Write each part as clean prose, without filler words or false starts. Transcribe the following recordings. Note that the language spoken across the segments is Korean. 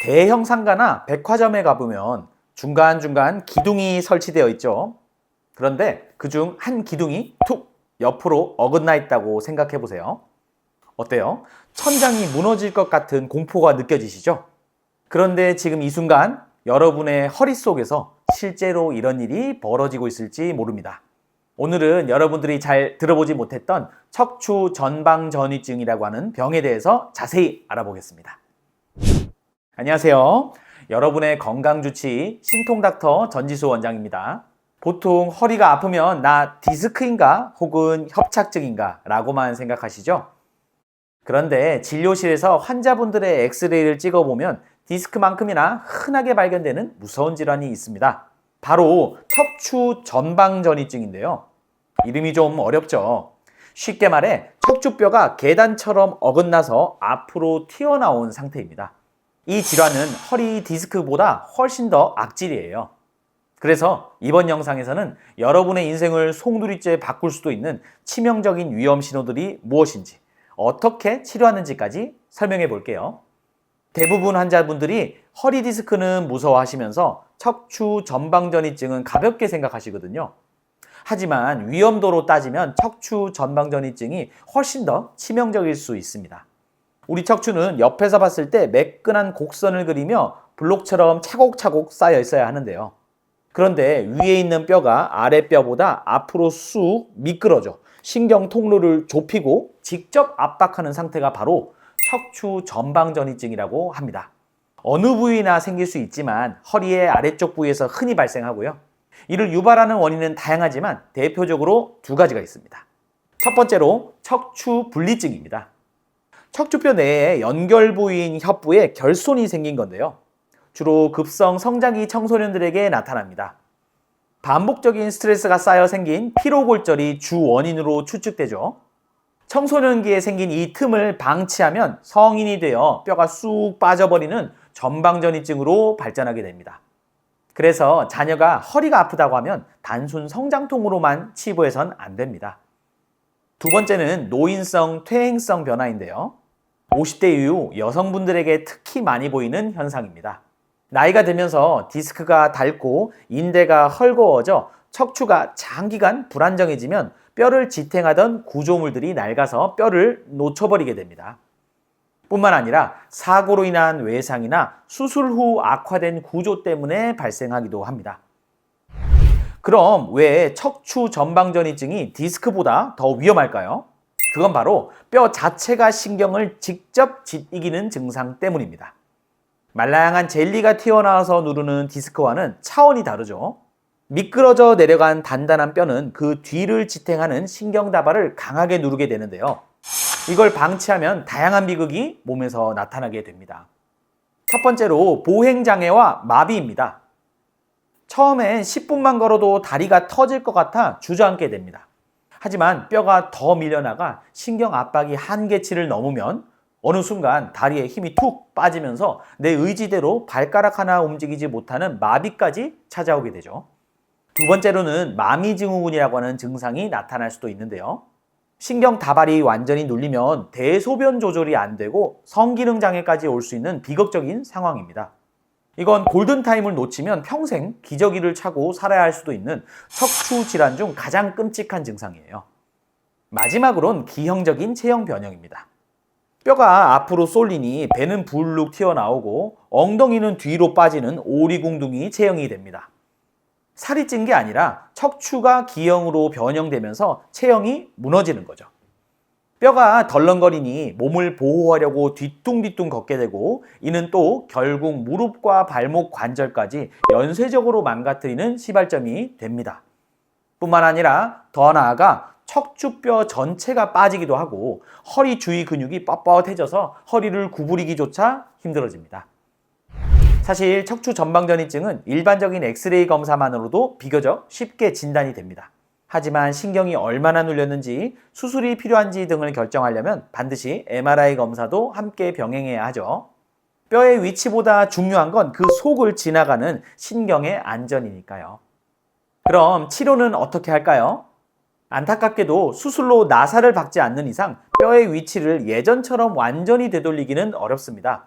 대형 상가나 백화점에 가보면 중간중간 기둥이 설치되어 있죠. 그런데 그중 한 기둥이 툭 옆으로 어긋나 있다고 생각해 보세요. 어때요? 천장이 무너질 것 같은 공포가 느껴지시죠? 그런데 지금 이 순간 여러분의 허리 속에서 실제로 이런 일이 벌어지고 있을지 모릅니다. 오늘은 여러분들이 잘 들어보지 못했던 척추 전방전이증이라고 하는 병에 대해서 자세히 알아보겠습니다. 안녕하세요. 여러분의 건강주치 신통닥터 전지수 원장입니다. 보통 허리가 아프면 나 디스크인가 혹은 협착증인가 라고만 생각하시죠? 그런데 진료실에서 환자분들의 엑스레이를 찍어보면 디스크만큼이나 흔하게 발견되는 무서운 질환이 있습니다. 바로 척추 전방전이증인데요. 이름이 좀 어렵죠? 쉽게 말해 척추뼈가 계단처럼 어긋나서 앞으로 튀어나온 상태입니다. 이 질환은 허리 디스크보다 훨씬 더 악질이에요. 그래서 이번 영상에서는 여러분의 인생을 송두리째 바꿀 수도 있는 치명적인 위험 신호들이 무엇인지, 어떻게 치료하는지까지 설명해 볼게요. 대부분 환자분들이 허리 디스크는 무서워하시면서 척추 전방전이증은 가볍게 생각하시거든요. 하지만 위험도로 따지면 척추 전방전이증이 훨씬 더 치명적일 수 있습니다. 우리 척추는 옆에서 봤을 때 매끈한 곡선을 그리며 블록처럼 차곡차곡 쌓여 있어야 하는데요. 그런데 위에 있는 뼈가 아래 뼈보다 앞으로 쑥 미끄러져 신경 통로를 좁히고 직접 압박하는 상태가 바로 척추 전방전이증이라고 합니다. 어느 부위나 생길 수 있지만 허리의 아래쪽 부위에서 흔히 발생하고요. 이를 유발하는 원인은 다양하지만 대표적으로 두 가지가 있습니다. 첫 번째로 척추 분리증입니다. 척추뼈 내에 연결 부위인 협부에 결손이 생긴 건데요. 주로 급성 성장기 청소년들에게 나타납니다. 반복적인 스트레스가 쌓여 생긴 피로골절이 주 원인으로 추측되죠. 청소년기에 생긴 이 틈을 방치하면 성인이 되어 뼈가 쑥 빠져버리는 전방전이증으로 발전하게 됩니다. 그래서 자녀가 허리가 아프다고 하면 단순 성장통으로만 치부해선 안 됩니다. 두 번째는 노인성 퇴행성 변화인데요. 50대 이후 여성분들에게 특히 많이 보이는 현상입니다. 나이가 들면서 디스크가 닳고 인대가 헐거워져 척추가 장기간 불안정해지면 뼈를 지탱하던 구조물들이 낡아서 뼈를 놓쳐버리게 됩니다. 뿐만 아니라 사고로 인한 외상이나 수술 후 악화된 구조 때문에 발생하기도 합니다. 그럼 왜 척추 전방전이증이 디스크보다 더 위험할까요? 그건 바로 뼈 자체가 신경을 직접 짓이기는 증상 때문입니다. 말랑한 젤리가 튀어나와서 누르는 디스크와는 차원이 다르죠. 미끄러져 내려간 단단한 뼈는 그 뒤를 지탱하는 신경다발을 강하게 누르게 되는데요. 이걸 방치하면 다양한 비극이 몸에서 나타나게 됩니다. 첫 번째로 보행장애와 마비입니다. 처음엔 10분만 걸어도 다리가 터질 것 같아 주저앉게 됩니다. 하지만 뼈가 더 밀려나가 신경 압박이 한계치를 넘으면 어느 순간 다리에 힘이 툭 빠지면서 내 의지대로 발가락 하나 움직이지 못하는 마비까지 찾아오게 되죠. 두 번째로는 마미증후군이라고 하는 증상이 나타날 수도 있는데요. 신경 다발이 완전히 눌리면 대소변 조절이 안 되고 성기능 장애까지 올 수 있는 비극적인 상황입니다. 이건 골든타임을 놓치면 평생 기저귀를 차고 살아야 할 수도 있는 척추 질환 중 가장 끔찍한 증상이에요. 마지막으론 기형적인 체형 변형입니다. 뼈가 앞으로 쏠리니 배는 불룩 튀어나오고 엉덩이는 뒤로 빠지는 오리궁둥이 체형이 됩니다. 살이 찐 게 아니라 척추가 기형으로 변형되면서 체형이 무너지는 거죠. 뼈가 덜렁거리니 몸을 보호하려고 뒤뚱뒤뚱 걷게 되고 이는 또 결국 무릎과 발목 관절까지 연쇄적으로 망가뜨리는 시발점이 됩니다. 뿐만 아니라 더 나아가 척추뼈 전체가 빠지기도 하고 허리 주위 근육이 뻣뻣해져서 허리를 구부리기조차 힘들어집니다. 사실 척추 전방전이증은 일반적인 엑스레이 검사만으로도 비교적 쉽게 진단이 됩니다. 하지만 신경이 얼마나 눌렸는지, 수술이 필요한지 등을 결정하려면 반드시 MRI 검사도 함께 병행해야 하죠. 뼈의 위치보다 중요한 건 그 속을 지나가는 신경의 안전이니까요. 그럼 치료는 어떻게 할까요? 안타깝게도 수술로 나사를 박지 않는 이상 뼈의 위치를 예전처럼 완전히 되돌리기는 어렵습니다.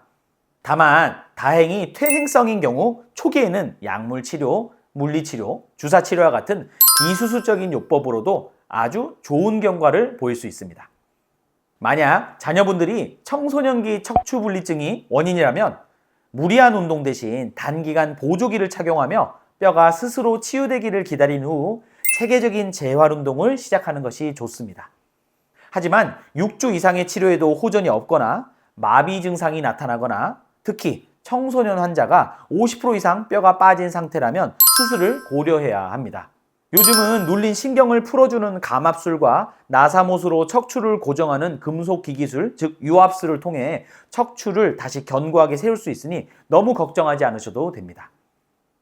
다만 다행히 퇴행성인 경우 초기에는 약물 치료, 물리치료, 주사치료와 같은 비수술적인 요법으로도 아주 좋은 경과를 보일 수 있습니다. 만약 자녀분들이 청소년기 척추분리증이 원인이라면 무리한 운동 대신 단기간 보조기를 착용하며 뼈가 스스로 치유되기를 기다린 후 체계적인 재활 운동을 시작하는 것이 좋습니다. 하지만 6주 이상의 치료에도 호전이 없거나 마비 증상이 나타나거나 특히 청소년 환자가 50% 이상 뼈가 빠진 상태라면 수술을 고려해야 합니다. 요즘은 눌린 신경을 풀어주는 감압술과 나사못으로 척추를 고정하는 금속 기기술, 즉 유압술을 통해 척추를 다시 견고하게 세울 수 있으니 너무 걱정하지 않으셔도 됩니다.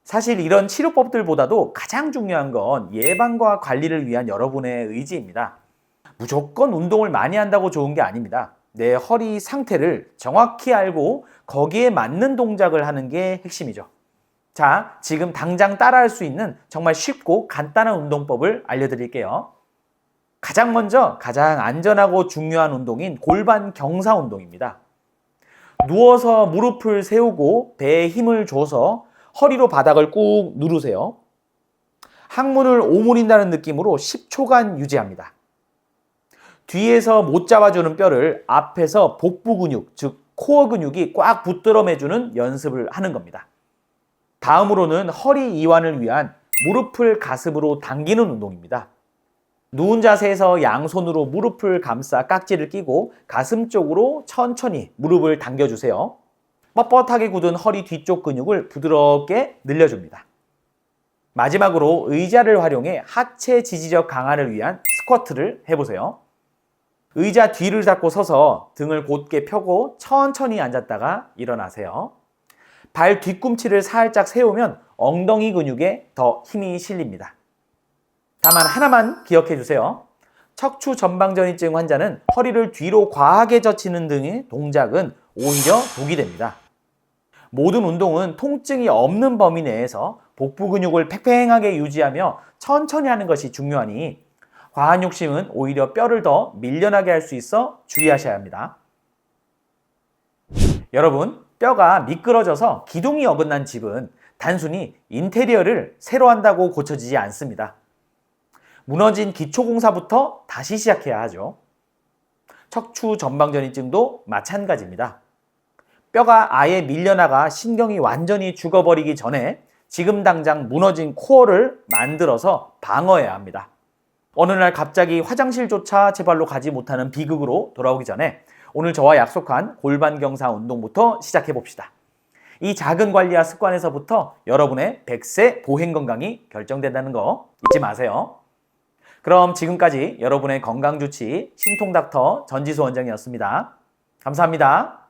사실 이런 치료법들보다도 가장 중요한 건 예방과 관리를 위한 여러분의 의지입니다. 무조건 운동을 많이 한다고 좋은 게 아닙니다. 내 허리 상태를 정확히 알고 거기에 맞는 동작을 하는 게 핵심이죠. 자, 지금 당장 따라할 수 있는 정말 쉽고 간단한 운동법을 알려드릴게요. 가장 먼저 가장 안전하고 중요한 운동인 골반 경사 운동입니다. 누워서 무릎을 세우고 배에 힘을 줘서 허리로 바닥을 꾹 누르세요. 항문을 오므린다는 느낌으로 10초간 유지합니다. 뒤에서 못 잡아주는 뼈를 앞에서 복부 근육, 즉 코어 근육이 꽉 붙들어 매주는 연습을 하는 겁니다. 다음으로는 허리 이완을 위한 무릎을 가슴으로 당기는 운동입니다. 누운 자세에서 양손으로 무릎을 감싸 깍지를 끼고 가슴 쪽으로 천천히 무릎을 당겨주세요. 뻣뻣하게 굳은 허리 뒤쪽 근육을 부드럽게 늘려줍니다. 마지막으로 의자를 활용해 하체 지지력 강화를 위한 스쿼트를 해보세요. 의자 뒤를 잡고 서서 등을 곧게 펴고 천천히 앉았다가 일어나세요. 발 뒤꿈치를 살짝 세우면 엉덩이 근육에 더 힘이 실립니다. 다만 하나만 기억해 주세요. 척추 전방전이증 환자는 허리를 뒤로 과하게 젖히는 등의 동작은 오히려 독이 됩니다. 모든 운동은 통증이 없는 범위 내에서 복부 근육을 팽팽하게 유지하며 천천히 하는 것이 중요하니 과한 욕심은 오히려 뼈를 더 밀려나게 할 수 있어 주의하셔야 합니다. 여러분, 뼈가 미끄러져서 기둥이 어긋난 집은 단순히 인테리어를 새로 한다고 고쳐지지 않습니다. 무너진 기초공사부터 다시 시작해야 하죠. 척추 전방전이증도 마찬가지입니다. 뼈가 아예 밀려나가 신경이 완전히 죽어버리기 전에 지금 당장 무너진 코어를 만들어서 방어해야 합니다. 어느 날 갑자기 화장실조차 제발로 가지 못하는 비극으로 돌아오기 전에 오늘 저와 약속한 골반 경사 운동부터 시작해 봅시다. 이 작은 관리와 습관에서부터 여러분의 100세 보행 건강이 결정된다는 거 잊지 마세요. 그럼 지금까지 여러분의 건강 주치 신통닥터 전지수 원장이었습니다. 감사합니다.